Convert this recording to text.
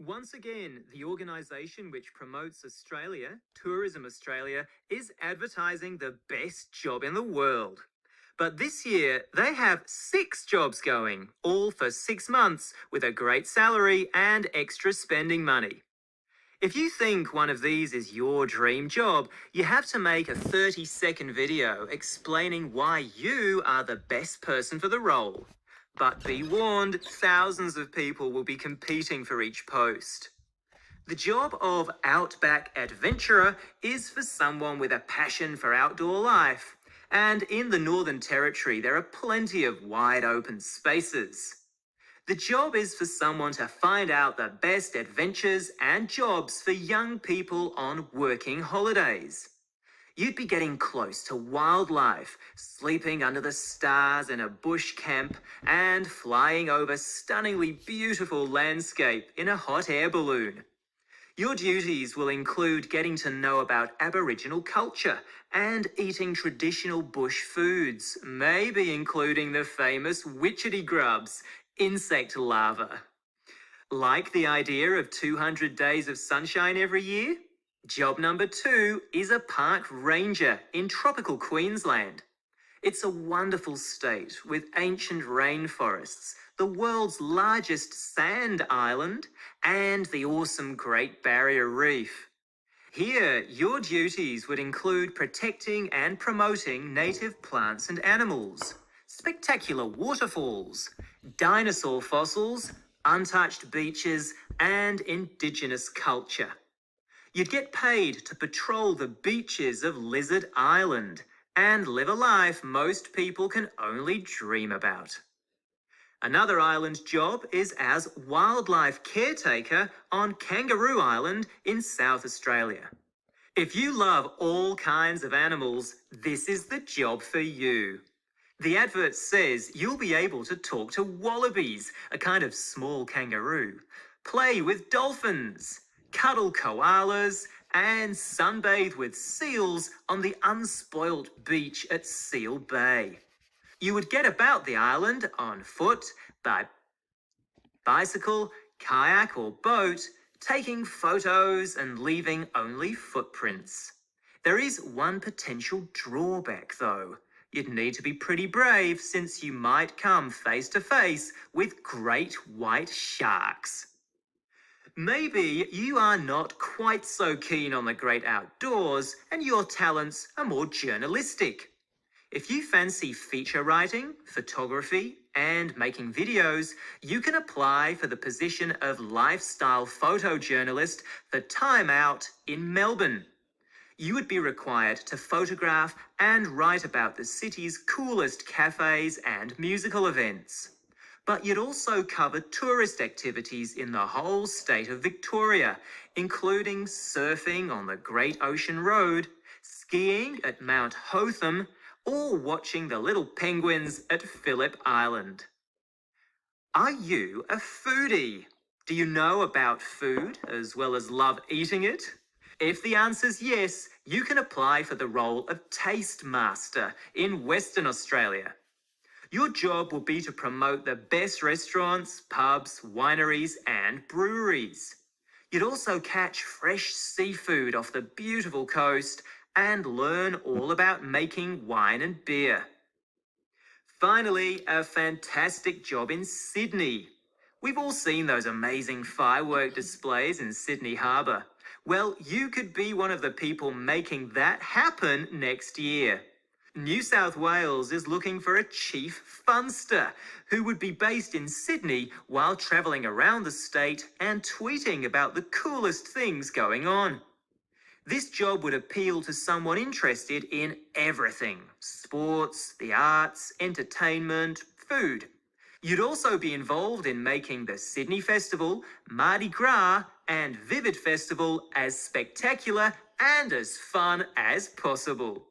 Once again, the organisation which promotes Australia, Tourism Australia, is advertising the best job in the world. But this year, they have 6 jobs going, all for 6 months, with a great salary and extra spending money. If you think one of these is your dream job, you have to make a 30-second video explaining why you are the best person for the role. But be warned, thousands of people will be competing for each post. The job of Outback Adventurer is for someone with a passion for outdoor life. And in the Northern Territory, there are plenty of wide open spaces. The job is for someone to find out the best adventures and jobs for young people on working holidays. You'd be getting close to wildlife, sleeping under the stars in a bush camp, and flying over stunningly beautiful landscape in a hot air balloon. Your duties will include getting to know about Aboriginal culture and eating traditional bush foods, maybe including the famous witchetty grubs, insect larvae. Like the idea of 200 days of sunshine every year? Job number 2 is a park ranger in tropical Queensland. It's a wonderful state with ancient rainforests, the world's largest sand island, and the awesome Great Barrier Reef. Here, your duties would include protecting and promoting native plants and animals, spectacular waterfalls, dinosaur fossils, untouched beaches, and indigenous culture. You'd get paid to patrol the beaches of Lizard Island and live a life most people can only dream about. Another island job is as wildlife caretaker on Kangaroo Island in South Australia. If you love all kinds of animals, this is the job for you. The advert says you'll be able to talk to wallabies, a kind of small kangaroo, play with dolphins, cuddle koalas, and sunbathe with seals on the unspoilt beach at Seal Bay. You would get about the island on foot, by bicycle, kayak or boat, taking photos and leaving only footprints. There is one potential drawback though. You'd need to be pretty brave since you might come face to face with great white sharks. Maybe you are not quite so keen on the great outdoors and your talents are more journalistic. If you fancy feature writing, photography, and making videos, you can apply for the position of lifestyle photojournalist for Time Out in Melbourne. You would be required to photograph and write about the city's coolest cafes and musical events. But you'd also cover tourist activities in the whole state of Victoria, including surfing on the Great Ocean Road, skiing at Mount Hotham, or watching the little penguins at Phillip Island. Are you a foodie? Do you know about food as well as love eating it? If the answer's yes, you can apply for the role of Taste Master in Western Australia. Your job will be to promote the best restaurants, pubs, wineries, and breweries. You'd also catch fresh seafood off the beautiful coast and learn all about making wine and beer. Finally, a fantastic job in Sydney. We've all seen those amazing firework displays in Sydney Harbour. Well, you could be one of the people making that happen next year. New South Wales is looking for a chief funster who would be based in Sydney while travelling around the state and tweeting about the coolest things going on. This job would appeal to someone interested in everything: sports, the arts, entertainment, food. You'd also be involved in making the Sydney Festival, Mardi Gras, and Vivid Festival as spectacular and as fun as possible.